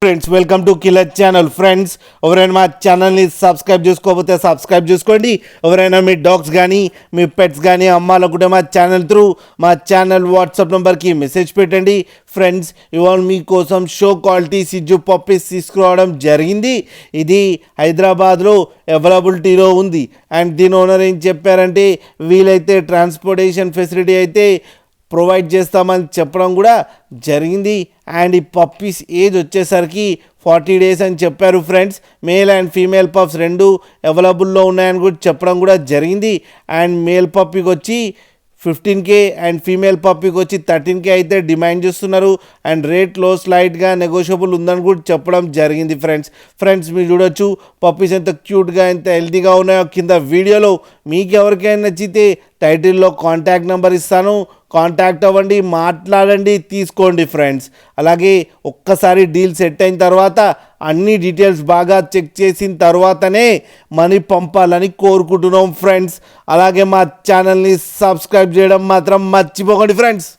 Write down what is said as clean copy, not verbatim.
Friends welcome to killer channel. Friends ఎవరైనా మా ఛానల్ని సబ్స్క్రైబ్ చేసుకోకపోతే సబ్స్క్రైబ్ చేసుకోండి. ఎవరైనా మీ డాగ్స్ కానీ మీ పెట్స్ కానీ అమ్మాలనుకుంటే మా ఛానల్ వాట్సాప్ నెంబర్కి మెసేజ్ పెట్టండి. ఫ్రెండ్స్ ఇవాళ మీకోసం షో క్వాలిటీ సిజ్జు పప్పీస్ తీసుకురావడం జరిగింది. ఇది హైదరాబాద్లో అవైలబిలిటీలో ఉంది. అండ్ దీని ఓనర్ ఏం చెప్పారంటే వీలైతే ట్రాన్స్పోర్టేషన్ ఫెసిలిటీ అయితే ప్రొవైడ్ చేస్తామని చెప్పడం కూడా జరిగింది. అండ్ ఈ పప్పీస్ ఏజ్ వచ్చేసరికి 40 days అని చెప్పారు. Friends male and female pups రెండు అవైలబుల్లో ఉన్నాయని కూడా చెప్పడం కూడా జరిగింది. అండ్ మేల్ పప్పీకి వచ్చి 15K అండ్ ఫీమేల్ పప్పీకి వచ్చి 13K అయితే డిమాండ్ చేస్తున్నారు. అండ్ రేట్లో స్లైట్గా నెగోషియబుల్ ఉందని కూడా చెప్పడం జరిగింది. ఫ్రెండ్స్ మీరు చూడొచ్చు పప్పీస్ ఎంత క్యూట్గా ఎంత హెల్తీగా ఉన్నాయో. కింద వీడియోలో మీకు ఎవరికైనా నచ్చితే టైటిల్లో కాంటాక్ట్ నెంబర్ ఇస్తాను, కాంటాక్ట్ అవ్వండి, మాట్లాడండి, తీసుకోండి. ఫ్రెండ్స్ అలాగే ఒక్కసారి డీల్ సెట్ అయిన తర్వాత అన్ని డీటెయిల్స్ బాగా చెక్ చేసిన తర్వాతనే మనీ పంపాలని కోరుకుంటున్నాం. ఫ్రెండ్స్ అలాగే మా ఛానల్ని సబ్స్క్రైబ్ చేయడం మాత్రం మర్చిపోకండి. ఫ్రెండ్స్